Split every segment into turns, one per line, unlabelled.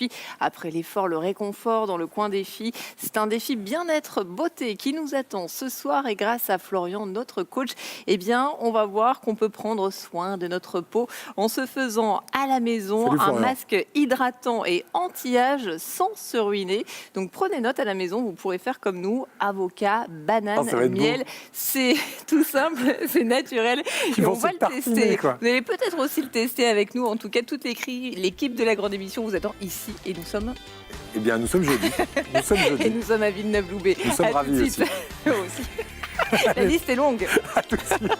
Puis, après l'effort, le réconfort dans le coin défi, c'est un défi bien-être beauté qui nous attend ce soir et grâce à Florian, notre coach, eh bien, on va voir qu'on peut prendre soin de notre peau en se faisant à la maison
Salut,
un
Florian.
masque hydratant et anti-âge sans se ruiner. Donc prenez note à la maison, vous pourrez faire comme nous, avocat, banane,
ça va être
miel.
beau.
C'est tout simple, c'est naturel
Ils
et
vont
on va
se
le
tartiner,
tester.
quoi.
Vous allez peut-être aussi le tester avec nous. En tout cas, toute l'équipe de la grande émission vous attend ici et nous sommes
Eh bien, nous sommes jeudi. Nous sommes
et
jeudi.
nous sommes à Villeneuve-Loubet.
Nous sommes
À tout de
ravis
suite. Aussi. La liste est longue.
À tout de suite.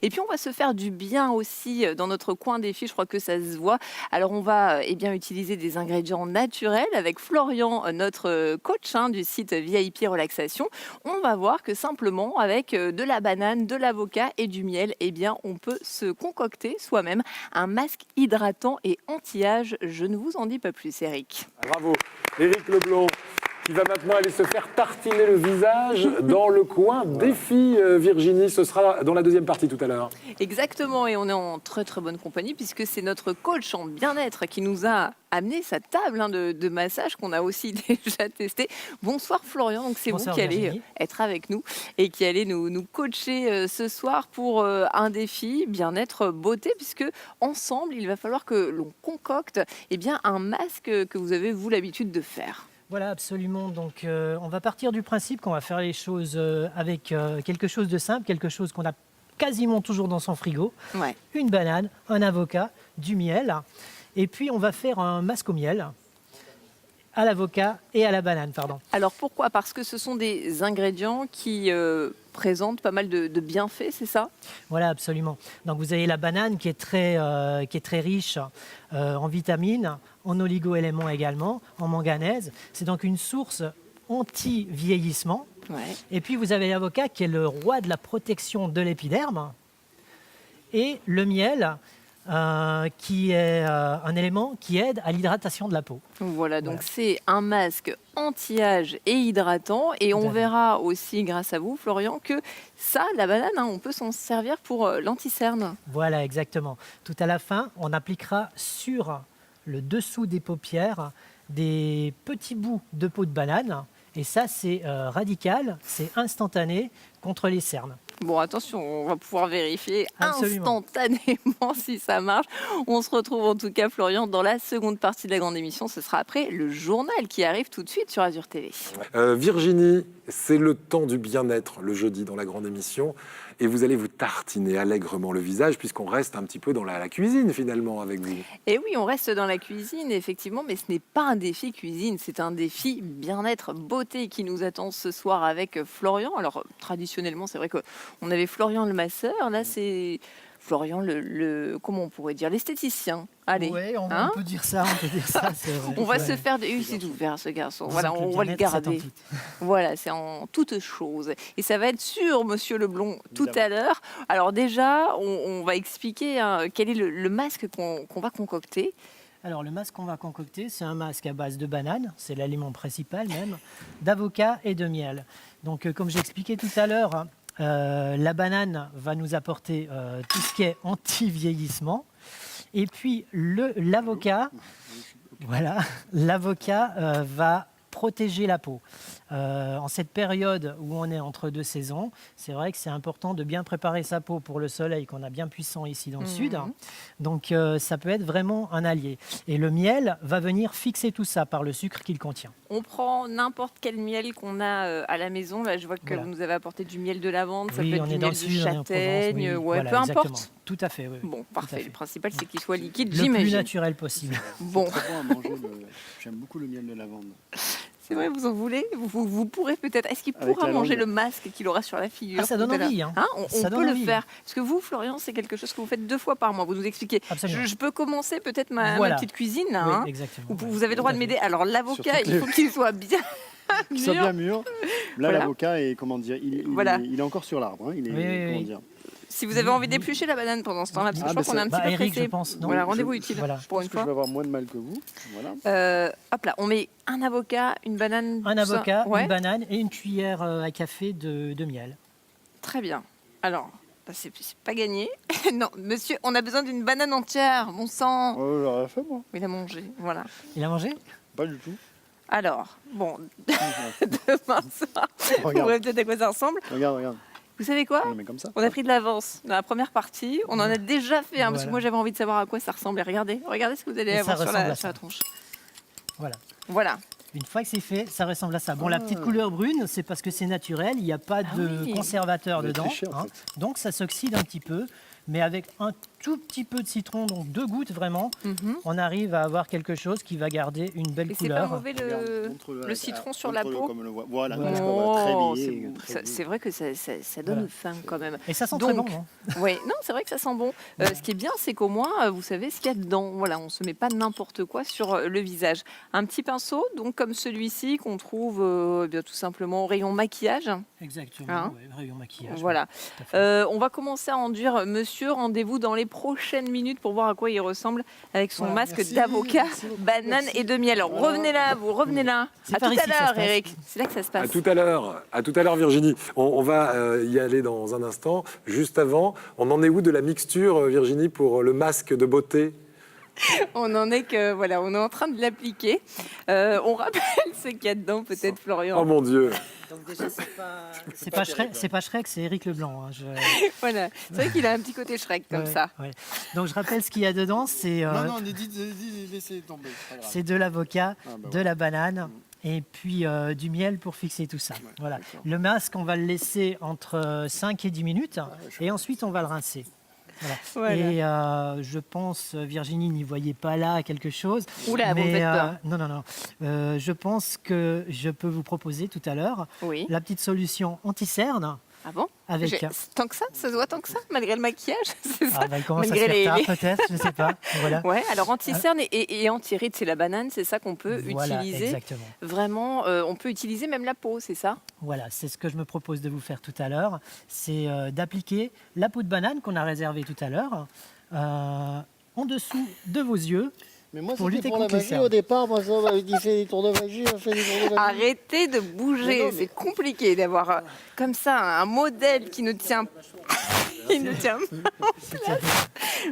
Et puis on va se faire du bien aussi dans notre coin défi, je crois que ça se voit. Alors on va eh bien utiliser des ingrédients naturels avec Florian, notre coach du site VIP Relaxation. On va voir que simplement avec de la banane, de l'avocat et du miel, eh bien on peut se concocter soi-même un masque hydratant et anti-âge. Je ne vous en dis pas plus, Eric.
Bravo. Éric Leblond, qui va maintenant aller se faire tartiner le visage dans le coin défi. Virginie, ce sera dans la deuxième partie tout à l'heure.
Exactement, et on est en très très bonne compagnie puisque c'est notre coach en bien-être qui nous a amené sa table de massage qu'on a aussi déjà testé. Bonsoir Florian, donc c'est vous
Bonsoir,
qui allez
Virginie.
être avec nous et qui allez nous coacher ce soir pour un défi bien-être beauté puisque ensemble il va falloir que l'on concocte eh bien, un masque que vous avez vous l'habitude de faire.
Voilà, absolument. Donc, on va partir du principe qu'on va faire les choses avec quelque chose de simple, quelque chose qu'on a quasiment toujours dans son frigo.
Ouais.
Une banane, un avocat, du miel. Et puis, on va faire un masque au miel, à l'avocat et à la banane, pardon.
Alors pourquoi? Parce que ce sont des ingrédients qui présentent pas mal de bienfaits, c'est ça?
Voilà, absolument. Donc, vous avez la banane qui est très riche en vitamines, en oligo-éléments également, en manganèse. C'est donc une source anti-vieillissement.
Ouais.
Et puis, vous avez l'avocat qui est le roi de la protection de l'épiderme. Et le miel, qui est un élément qui aide à l'hydratation de la peau.
Voilà, donc
Voilà.
c'est un masque anti-âge et hydratant. Et
Tout
on
à fait.
verra aussi, grâce à vous, Florian, que ça, la banane, on peut s'en servir pour l'anti-cerne.
Voilà, exactement. Tout à la fin, on appliquera sur le dessous des paupières des petits bouts de peau de banane. Et ça, c'est radical, c'est instantané contre les cernes.
Bon, attention, on va pouvoir vérifier
Absolument.
instantanément si ça marche. On se retrouve en tout cas, Florian, dans la seconde partie de la grande émission. Ce sera après le journal qui arrive tout de suite sur Azure TV.
Virginie, c'est le temps du bien-être le jeudi dans la grande émission. Et vous allez vous tartiner allègrement le visage puisqu'on reste un petit peu dans la cuisine finalement avec vous.
Et oui, on reste dans la cuisine, effectivement, mais ce n'est pas un défi cuisine, c'est un défi bien-être, beauté qui nous attend ce soir avec Florian. Alors, traditionnellement, c'est vrai qu'on avait Florian le masseur, là, c'est Florian comment on pourrait dire, l'esthéticien. Allez,
Ouais, on
hein,
peut dire ça, c'est vrai.
on va
Ouais.
se faire des... Oui, c'est ouvert, ce garçon. Voilà,
Disons que
on va le
bien-être, c'est en
garder.
tout.
Voilà, c'est en toute chose. Et ça va être sur Monsieur Leblond tout à l'heure. Alors déjà, on va expliquer quel est le masque qu'on va concocter.
Alors, le masque qu'on va concocter, c'est un masque à base de banane, c'est l'aliment principal même, d'avocat et de miel. Donc, comme j'ai expliqué tout à l'heure, la banane va nous apporter tout ce qui est anti-vieillissement. Et puis, l'avocat, voilà, l'avocat va protéger la peau. En cette période où on est entre deux saisons, c'est vrai que c'est important de bien préparer sa peau pour le soleil qu'on a bien puissant ici dans le sud. Donc ça peut être vraiment un allié. Et le miel va venir fixer tout ça par le sucre qu'il contient.
On prend n'importe quel miel qu'on a à la maison. Là, je vois que
Voilà.
vous nous avez apporté du miel de lavande, ça peut
Oui,
être
on
du
est dans
miel
le
de
sud, on est en Provence,
châtaigne,
oui,
ouais,
voilà,
peu
exactement.
importe.
Tout à fait, oui.
Bon,
Tout à
parfait.
fait.
Le principal, c'est qu'il soit liquide,
Le plus
j'imagine.
naturel possible.
Bon,
Très bon à manger. J'aime beaucoup le miel de lavande.
c'est vrai, vous en voulez vous pourrez peut-être. Est-ce qu'il
Avec
pourra
la
manger
langue.
le masque qu'il aura sur la figure
Ah, ça donne
tout à l'heure
envie, hein.
On
Ça
peut
donne
le
envie.
faire. Parce que vous, Florian, c'est quelque chose que vous faites 2 fois par mois. Vous nous expliquez.
Absolument.
Je peux commencer peut-être ma
Voilà.
petite cuisine. Là,
Oui,
hein.
exactement.
Vous
ouais,
avez le droit
tout
de
à fait.
m'aider. Alors l'avocat,
Surtout que
il faut qu'il soit bien.
qu'il soit
Mûr.
bien mûr. Là,
Voilà.
l'avocat est, comment dire,
Voilà.
il est encore sur l'arbre. Hein. Il est,
Oui, oui,
comment
oui.
dire.
Si vous avez envie d'éplucher la banane pendant ce temps-là, parce que
Ah,
je crois
bah,
qu'on est un
ça-
petit peu
Eric,
pressé.
je pense. Non,
Voilà,
je-
rendez-vous utile
voilà.
pour
Je
une
pense que je
fois.
vais avoir moins de mal que vous. Voilà.
Hop là, on met un avocat, une banane.
Un
tout ça.
avocat,
Ouais.
une banane et une cuillère à café de miel.
Très bien. Alors, bah, c'est pas gagné. Non, monsieur, on a besoin d'une banane entière, mon sang.
Oh, j'aurais fait, moi.
Il a mangé, voilà.
Il a mangé?
Pas du tout.
Alors, bon, demain soir, on
Regarde.
verra peut-être à quoi ça ressemble.
Regarde.
Vous savez quoi?
On le met comme ça.
On a pris de l'avance dans la première partie. On en a déjà fait un, parce que
Voilà.
moi j'avais envie de savoir à quoi ça ressemblait. Regardez ce que vous allez
Et ça
avoir sur
ressemble
la,
à
sur la
ça.
tronche.
Voilà.
Voilà.
Une fois que c'est fait, ça ressemble à ça. Bon, la petite couleur brune, c'est parce que c'est naturel, il n'y a pas de
oui.
conservateur
Vous avez
dedans.
triché, en
hein.
fait.
Donc ça s'oxyde un petit peu, mais avec un tout petit peu de citron, donc 2 gouttes vraiment,
Mhm.
on arrive à avoir quelque chose qui va garder une belle
Et c'est pas
couleur.
mauvais
Regarde,
le
montre-le
citron sur la
montre-le
peau.
comme on le voit. Voilà,
Voilà.
donc, je vois très
Oh,
bien,
c'est bon.
très
Ça-
bien.
c'est vrai que ça donne
Voilà.
faim quand même.
Et ça sent
Donc,
très bon. Hein.
Oui, non, c'est vrai que ça sent bon. Ce qui est bien, c'est qu'au moins, vous savez ce qu'il y a dedans. Voilà, on se met pas n'importe quoi sur le visage. Un petit pinceau, donc comme celui-ci qu'on trouve eh bien, tout simplement au rayon maquillage.
Exactement,
Hein
ouais, rayon maquillage.
Voilà.
tout à fait.
On va commencer à enduire monsieur. Rendez-vous dans les prochaines minutes pour voir à quoi il ressemble avec son
Voilà,
masque
merci,
d'avocat,
merci beaucoup,
banane
merci.
et de miel. Alors,
Voilà.
revenez là, vous revenez là.
C'est
À
par
tout
ici
à
que ça se
l'heure,
passe.
Eric. C'est là que ça se
À
passe.
tout à l'heure. À tout à l'heure, Virginie. On va y aller dans un instant. Juste avant, on en est où de la mixture, Virginie, pour le masque de beauté?
On en est que voilà, on est en train de l'appliquer. On rappelle ce qu'il y a dedans, peut-être,
Oh
Florian.
mon Dieu.
Donc déjà, c'est pas Shrek, c'est Eric Leblanc. Hein,
Voilà, c'est vrai qu'il a un petit côté Shrek comme
ouais,
ça.
ouais. Donc je rappelle ce qu'il y a dedans, c'est
Non, laissez tomber. c'est pas grave.
c'est de l'avocat,
Ah, bah
de
ouais.
la banane et puis du miel pour fixer tout ça. Voilà.
d'accord.
Le masque, on va le laisser entre 5 et 10 minutes et ensuite on va le rincer. Voilà.
Voilà.
Et je pense, Virginie, n'y voyez pas là quelque chose.
Oula, vous me
mais,
faites peur.
non. Je pense que je peux vous proposer tout à l'heure
Oui.
la petite solution anti-cerne
Ah bon?
avec...
Tant que ça se voit tant que ça, malgré le maquillage, c'est ça?
Ah, bah, il commence à se
Malgré
faire
les-
tard peut-être, je ne sais pas. Voilà.
Ouais, alors anti-cerne et anti-ride, c'est la banane, c'est ça qu'on peut
Voilà,
utiliser.
exactement.
Vraiment, on peut utiliser même la peau, c'est ça?
Voilà, c'est ce que je me propose de vous faire tout à l'heure. C'est d'appliquer la peau de banane qu'on a réservée tout à l'heure en dessous de vos yeux.
Mais moi,
Pour
c'était
lutter
pour la
contre les
magie
cernes.
au départ. Moi, ça, on m'avait dit fais des tours de magie, on fait des tours de magie.
Arrêtez de
Mais
bouger,
non, mais-
c'est compliqué d'avoir comme ça un modèle qui ne tient il ne tient pas.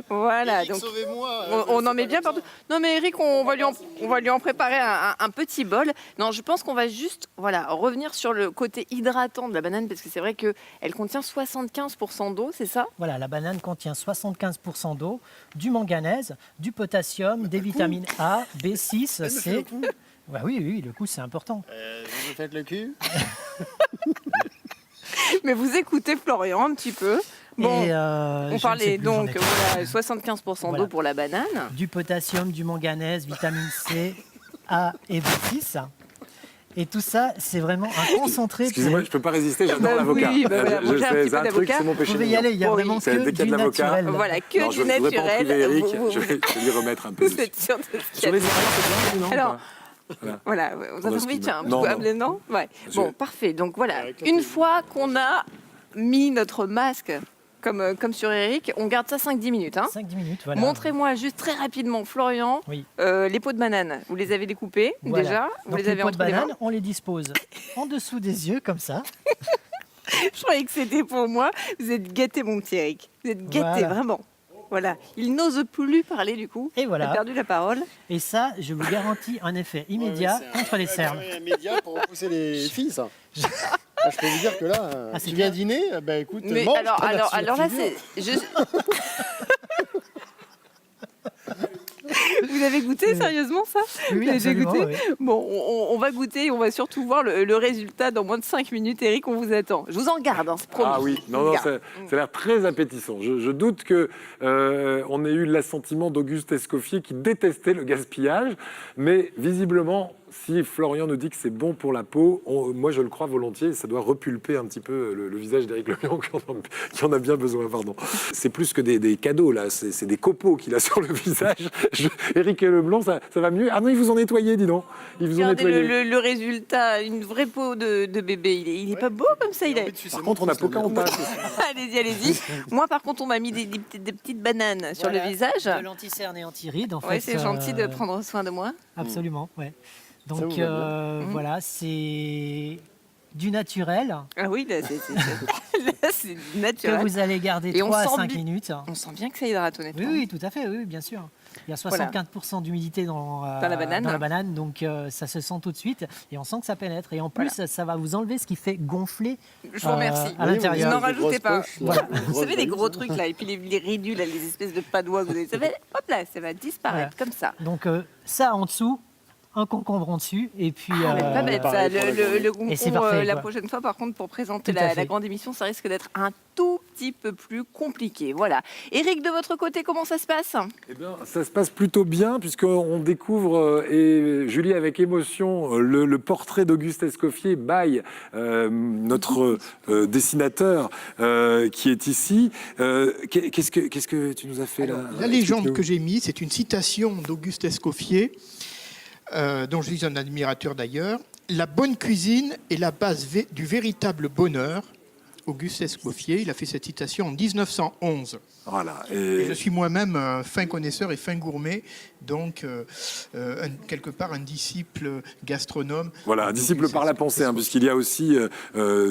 Voilà,
Eric,
donc
sauvez-moi.
on en met bien partout. Non mais Eric, on va lui en préparer un petit bol. Non, je pense qu'on va juste revenir sur le côté hydratant de la banane parce que c'est vrai qu'elle contient 75% d'eau, c'est ça?
Voilà, la banane contient 75% d'eau, du manganèse, du potassium, des vitamines A, B6, C. Bah oui, le coup c'est important.
Vous me faites le cul.
Mais vous écoutez Florian un petit peu. Bon,
Et,
on
je ne sais
parlait
plus, j'en
donc
ai-
voilà, 75%
Voilà.
d'eau pour la banane.
du potassium, du manganèse, vitamine C, A et B6. Et tout ça, c'est vraiment un concentré.
Excusez-moi, je ne peux pas résister, j'adore
Bah
l'avocat.
oui, bah voilà, moi, j'ai un petit peu
c'est un truc,
d'avocat.
c'est mon
Vous
péché
pouvez y
mignon.
aller, il y a
Oui.
vraiment
C'est
que
dès qu'il y a
du
de l'avocat.
naturel.
Voilà, que
Non,
du
je ne voudrais pas en priver
naturel.
Eric,
Vous-
je vais lui remettre un peu.
Vous êtes sûr de ce qu'il y
Sur
a
les oreilles, c'est bien, non
Alors,
Voilà.
voilà, vous avez
Parce
envie,
que-
tiens, un petit
non,
coup
non.
à blé, non Ouais.
Je-
Bon, parfait. Donc voilà,
Avec la
une
télé.
fois qu'on a mis notre masque, comme sur Eric, on garde ça 5-10 minutes. Hein.
5-10 minutes, voilà.
Montrez-moi juste très rapidement, Florian,
Oui.
les pots de banane. Vous les avez découpés
Voilà.
déjà Vous
Donc
les
les
avez
pots de
entre les mains
banane, on les dispose en dessous des yeux, comme ça.
Je croyais que c'était pour moi. Vous êtes gâté, mon petit Eric. Vous êtes gâté,
Voilà.
vraiment. Voilà. Il n'ose plus parler du coup.
Et
Il a
voilà.
perdu la parole.
Et ça, je vous garantis un effet immédiat contre les cernes.
Immédiat pour repousser les filles, ça. Ah, je peux vous dire que là,
Ah, c'est
tu viens
clair.
dîner, bah écoute,
Mais
mange,
alors,
t'as la
alors là,
figure.
c'est. Vous avez goûté sérieusement ça
Oui,
Vous avez
absolument,
goûté
oui.
Bon, on va goûter, on va surtout voir le résultat dans moins de 5 minutes. Eric, on vous attend. Je vous en garde, hein, c'est promis.
Ah oui,
Je
non,
vous
non,
garde.
ça a l'air très appétissant. Je doute que on ait eu l'assentiment d'Auguste Escoffier qui détestait le gaspillage, mais visiblement, si Florian nous dit que c'est bon pour la peau, moi je le crois volontiers, ça doit repulper un petit peu le visage d'Éric Lemian qui en a bien besoin, pardon. C'est plus que des cadeaux là, c'est des copeaux qu'il a sur le visage. Éric Leblanc, ça va mieux. Ah non, ils vous ont nettoyé, dis donc. Ils vous ont
Regardez
nettoyé.
le résultat, une vraie peau de bébé. Il est pas beau comme ça.
Par contre, on a Pocahontas.
Allez-y. Moi, par contre, on m'a mis des petites bananes sur le
Voilà,
visage.
de l'anti-cerne et anti-rides, en
Ouais,
fait.
c'est gentil de prendre soin de moi.
Absolument, ouais.
vous
Donc,
va bien.
voilà, c'est du naturel
Ah oui, là, c'est
que
naturel.
vous allez garder
Et on
3 à
sent
5
bi-
minutes.
On sent bien que ça hydrate,
Oui,
honnêtement.
oui, tout à fait, oui, bien sûr. Il y a 75% d'humidité dans
la banane.
donc ça se sent tout de suite et on sent que ça pénètre. Et en plus, ça va vous enlever ce qui fait gonfler
Je vous remercie.
à l'intérieur.
N'en
Des grosses
rajoutez pas.
poches,
Voilà.
Vous savez, les gros trucs là, et puis les ridus, là, les espèces de padois que vous avez, hop là, ça va disparaître comme ça.
Donc ça en dessous, un concombre en dessus et puis
Ah, mais pas bête ça,
pareil pour la journée.
le concombre,
Et c'est parfait,
la
quoi.
prochaine fois par contre pour présenter
Tout à
la
fait.
grande émission, ça risque d'être un tout petit peu plus compliqué. Voilà. Eric, de votre côté, comment ça se passe?
Eh bien, ça se passe plutôt bien puisqu'on découvre, et Julie avec émotion, le portrait d'Auguste Escoffier by notre dessinateur qui est ici. Qu'est-ce que tu nous as fait là?
La légende
Explique-nous.
que j'ai mise, c'est une citation d'Auguste Escoffier, dont je suis un admirateur d'ailleurs. La bonne cuisine est la base du véritable bonheur. Auguste Escoffier, il a fait cette citation en 1911.
Voilà.
Et je suis moi-même un fin connaisseur et fin gourmet, donc quelque part un disciple gastronome.
Voilà, un disciple par la pensée, hein, puisqu'il y a aussi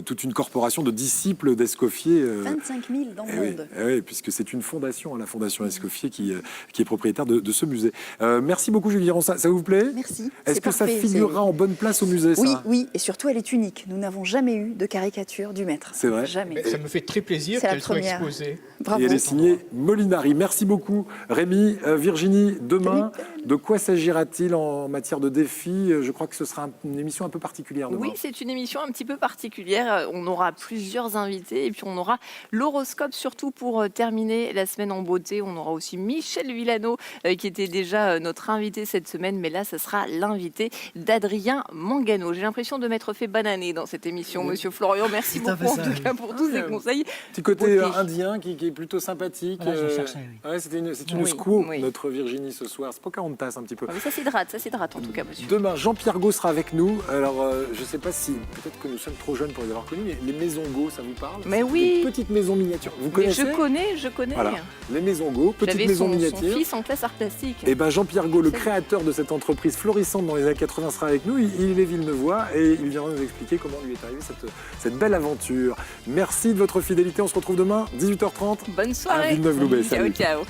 toute une corporation de disciples d'Escoffier.
25 000 dans le monde.
Oui, puisque c'est une fondation, hein, la Fondation Escoffier, qui est propriétaire de ce musée. Merci beaucoup, Julie Rançat. Ça vous plaît?
Merci.
Est-ce
c'est
que ça
parfait,
figurera en bonne place au musée, ça?
Oui, oui, et surtout elle est unique. Nous n'avons jamais eu de caricature du maître.
C'est vrai.
Jamais.
Ça me fait très plaisir
C'est la
qu'elle soit
première.
exposée.
Bravo.
Et elle est signée Molinari. Merci beaucoup, Rémi. Virginie, demain, de quoi s'agira-t-il en matière de défis? Je crois que ce sera une émission un peu particulière demain.
Oui, c'est une émission un petit peu particulière. On aura plusieurs invités et puis on aura l'horoscope, surtout pour terminer la semaine en beauté. On aura aussi Michel Villano qui était déjà notre invité cette semaine, mais là, ça sera l'invité d'Adrien Mangano. J'ai l'impression de m'être fait bananer dans cette émission, Monsieur Florian. Merci
C'est un
beaucoup
peu
en
ça,
tout cas pour tous ces conseils.
Petit côté
Ok.
indien qui est plutôt sympathique.
Voilà, je cherchais, oui.
Ouais, c'est une
Oui,
squaw,
oui.
notre Virginie ce soir. C'est Pocahontas un petit peu.
Ah, mais ça s'hydrate en tout cas, monsieur.
Demain, Jean-Pierre Gault sera avec nous. Alors, je ne sais pas si, peut-être que nous sommes trop jeunes pour les avoir connus, mais les maisons Gault, ça vous parle?
Mais
C'est
oui.
des petites maisons miniatures. Vous
Mais
connaissez?
je connais.
Voilà, les maisons Gault, petites
J'avais
maisons
son
miniatures.
fils en classe art plastique.
Et ben Jean-Pierre Gault, le
C'est
créateur de cette entreprise florissante dans les années 80, sera avec nous. Il est Villeneuvois et il viendra nous expliquer comment lui est arrivée cette belle aventure. Merci de votre fidélité. On se retrouve demain, 18h30.
Bonne soirée.
À Villeneuve-Loubet.
Ciao,
Salut.
ciao.